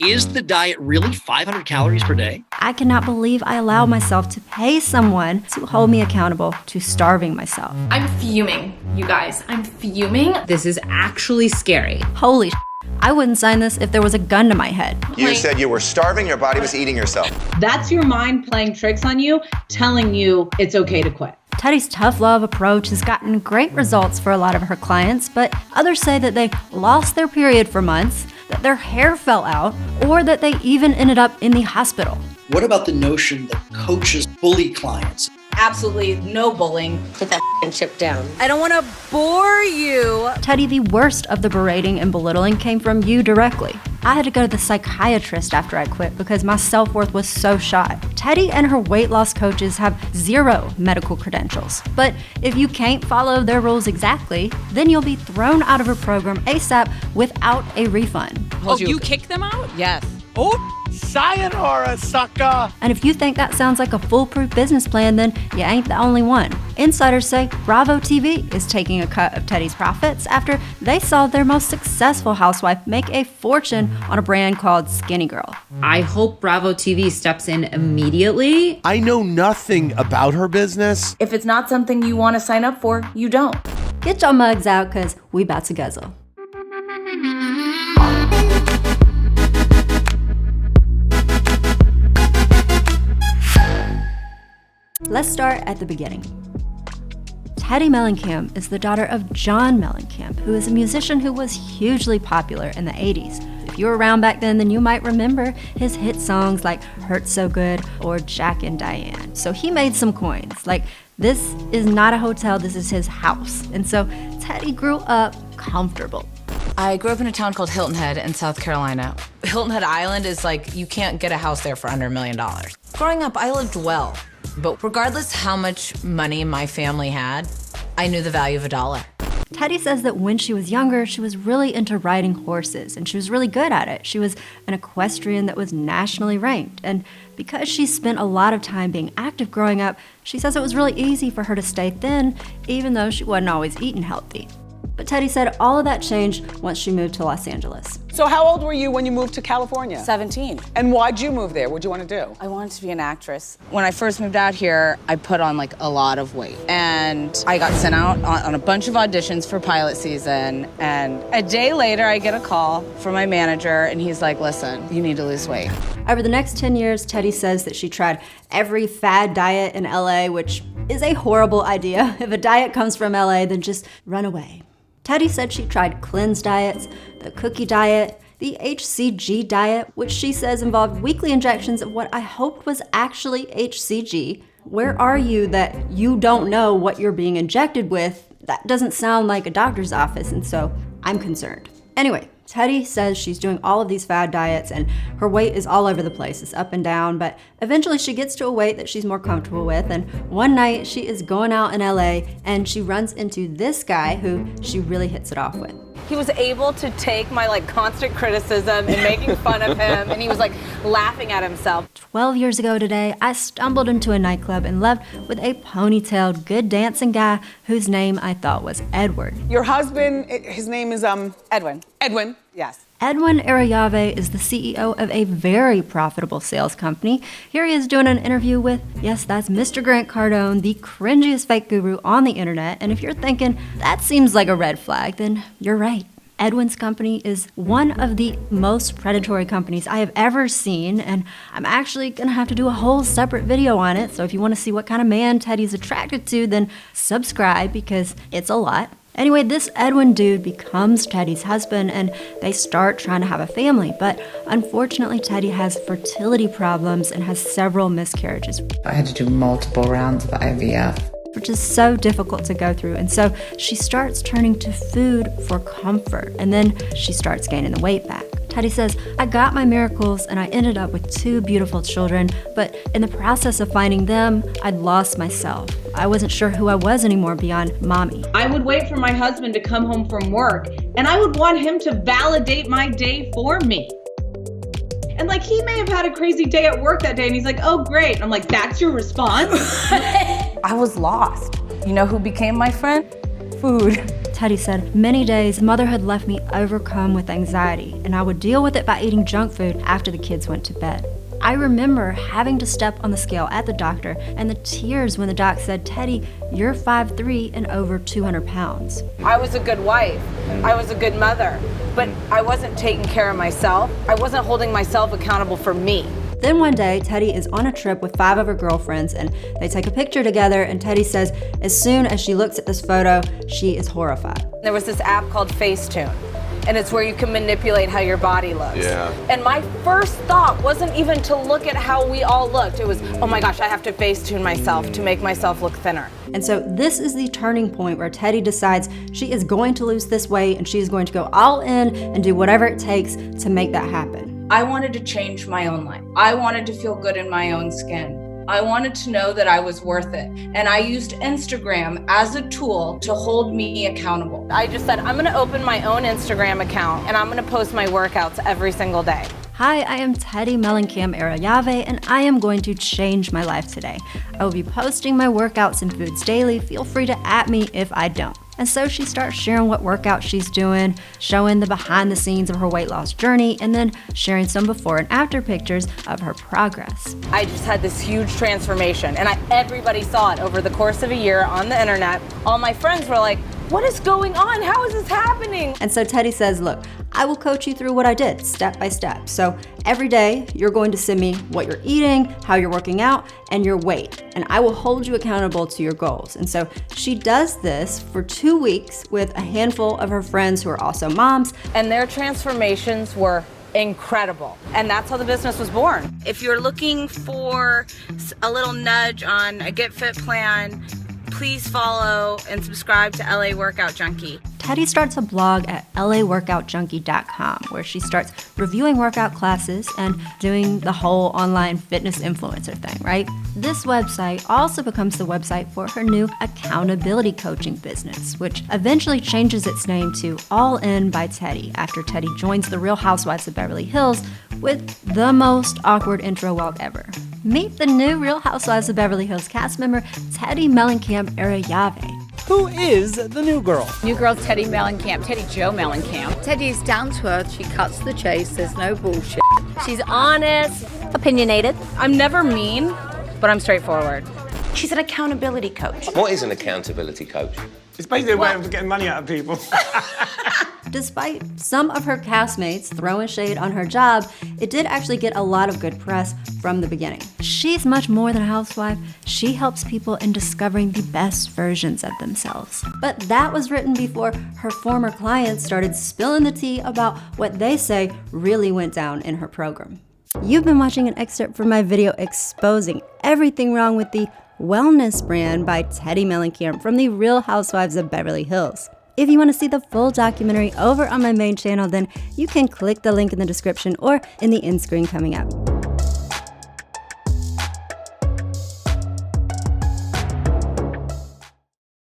Is the diet really 500 calories per day? I cannot believe I allow myself to pay someone to hold me accountable to starving myself. I'm fuming, you guys. I'm fuming. This is actually scary. Holy I wouldn't sign this if there was a gun to my head. You said you were starving, your body was eating yourself. That's your mind playing tricks on you, telling you it's okay to quit. Teddi's tough love approach has gotten great results for a lot of her clients, but others say that they lost their period for months, that their hair fell out, or that they even ended up in the hospital. What about the notion that coaches bully clients? Absolutely no bullying. Put that chip down. I don't want to bore you. Teddi, the worst of the berating and belittling came from you directly. I had to go to the psychiatrist after I quit because my self-worth was so shot. Teddi and her weight loss coaches have 0 medical credentials. But if you can't follow their rules exactly, then you'll be thrown out of her program ASAP without a refund. Oh, you kicked them out? Yes. Oh, sayonara, sucker! And if you think that sounds like a foolproof business plan, then you ain't the only one. Insiders say Bravo TV is taking a cut of Teddi's profits after they saw their most successful housewife make a fortune on a brand called Skinny Girl. I hope Bravo TV steps in immediately. I know nothing about her business. If it's not something you want to sign up for, you don't. Get your mugs out, cause we about to guzzle. Let's start at the beginning. Teddi Mellencamp is the daughter of John Mellencamp, who is a musician who was hugely popular in the 80s. If you were around back then you might remember his hit songs like Hurt So Good or Jack and Diane. So he made some coins. Like, this is not a hotel, this is his house. And so Teddi grew up comfortable. I grew up in a town called Hilton Head in South Carolina. Hilton Head Island is like, you can't get a house there for under $1 million. Growing up, I lived well. But regardless how much money my family had, I knew the value of $1. Teddi says that when she was younger, she was really into riding horses, and she was really good at it. She was an equestrian that was nationally ranked. And because she spent a lot of time being active growing up, she says it was really easy for her to stay thin, even though she wasn't always eating healthy. But Teddi said all of that changed once she moved to Los Angeles. So how old were you when you moved to California? 17. And why'd you move there? What'd you want to do? I wanted to be an actress. When I first moved out here, I put on like a lot of weight. And I got sent out on a bunch of auditions for pilot season. And a day later, I get a call from my manager, and he's like, listen, you need to lose weight. Over the next 10 years, Teddi says that she tried every fad diet in LA, which is a horrible idea. If a diet comes from LA, then just run away. Teddi said she tried cleanse diets, the cookie diet, the HCG diet, which she says involved weekly injections of what I hoped was actually HCG. Where are you that you don't know what you're being injected with? That doesn't sound like a doctor's office, and so I'm concerned. Anyway, Teddi says she's doing all of these fad diets and her weight is all over the place. It's up and down, but eventually she gets to a weight that she's more comfortable with. And one night she is going out in LA and she runs into this guy who she really hits it off with. He was able to take my constant criticism and making fun of him, and he was laughing at himself. 12 years ago today, I stumbled into a nightclub and left with a ponytailed, good dancing guy whose name I thought was Edward. Your husband, his name is Edwin. Edwin. Yes. Edwin Arayave is the CEO of a very profitable sales company. Here he is doing an interview with, yes, that's Mr. Grant Cardone, the cringiest fake guru on the internet. And if you're thinking, that seems like a red flag, then you're right. Edwin's company is one of the most predatory companies I have ever seen, and I'm actually gonna have to do a whole separate video on it. So if you wanna see what kind of man Teddi's attracted to, then subscribe because it's a lot. Anyway, this Edwin dude becomes Teddi's husband and they start trying to have a family, but unfortunately Teddi has fertility problems and has several miscarriages. I had to do multiple rounds of IVF. Which is so difficult to go through, and so she starts turning to food for comfort, and then she starts gaining the weight back. Teddi says, I got my miracles and I ended up with 2 beautiful children, but in the process of finding them, I'd lost myself. I wasn't sure who I was anymore beyond mommy. I would wait for my husband to come home from work, and I would want him to validate my day for me. And he may have had a crazy day at work that day, and he's like, oh, great. And I'm like, that's your response? I was lost. You know who became my friend? Food. Teddi said, many days motherhood left me overcome with anxiety, and I would deal with it by eating junk food after the kids went to bed. I remember having to step on the scale at the doctor and the tears when the doc said, Teddi, you're 5'3" and over 200 pounds. I was a good wife. I was a good mother. But I wasn't taking care of myself. I wasn't holding myself accountable for me. Then one day, Teddi is on a trip with 5 of her girlfriends and they take a picture together, and Teddi says as soon as she looks at this photo, she is horrified. There was this app called Facetune, and it's where you can manipulate how your body looks. Yeah. And my first thought wasn't even to look at how we all looked. It was, oh my gosh, I have to Facetune myself to make myself look thinner. And so this is the turning point where Teddi decides she is going to lose this weight and she is going to go all in and do whatever it takes to make that happen. I wanted to change my own life. I wanted to feel good in my own skin. I wanted to know that I was worth it. And I used Instagram as a tool to hold me accountable. I just said, I'm gonna open my own Instagram account and I'm gonna post my workouts every single day. Hi, I am Teddi Mellencamp Arayave, and I am going to change my life today. I will be posting my workouts and foods daily. Feel free to @ me if I don't. And so she starts sharing what workout she's doing, showing the behind the scenes of her weight loss journey, and then sharing some before and after pictures of her progress. I just had this huge transformation, and everybody saw it over the course of a year on the internet. All my friends were like, what is going on? How is this happening? And so Teddi says, look, I will coach you through what I did step by step. So every day you're going to send me what you're eating, how you're working out, and your weight. And I will hold you accountable to your goals. And so she does this for 2 weeks with a handful of her friends who are also moms. And their transformations were incredible. And that's how the business was born. If you're looking for a little nudge on a Get Fit plan, please follow and subscribe to LA Workout Junkie. Teddi starts a blog at laworkoutjunkie.com where she starts reviewing workout classes and doing the whole online fitness influencer thing, right? This website also becomes the website for her new accountability coaching business, which eventually changes its name to All In by Teddi after Teddi joins the Real Housewives of Beverly Hills with the most awkward intro walk ever. Meet the new Real Housewives of Beverly Hills cast member, Teddi Mellencamp Arayave. Who is the new girl? New girl's Teddi Mellencamp, Teddi Joe Mellencamp. Teddi's down to earth, she cuts the chase, there's no bullshit. She's honest, opinionated. I'm never mean, but I'm straightforward. She's an accountability coach. What is an accountability coach? It's basically a way of getting money out of people. Despite some of her castmates throwing shade on her job, it did actually get a lot of good press from the beginning. She's much more than a housewife. She helps people in discovering the best versions of themselves. But that was written before her former clients started spilling the tea about what they say really went down in her program. You've been watching an excerpt from my video exposing everything wrong with the wellness brand by Teddi Mellencamp from the Real Housewives of Beverly Hills. If you want to see the full documentary over on my main channel, then you can click the link in the description or in the end screen coming up.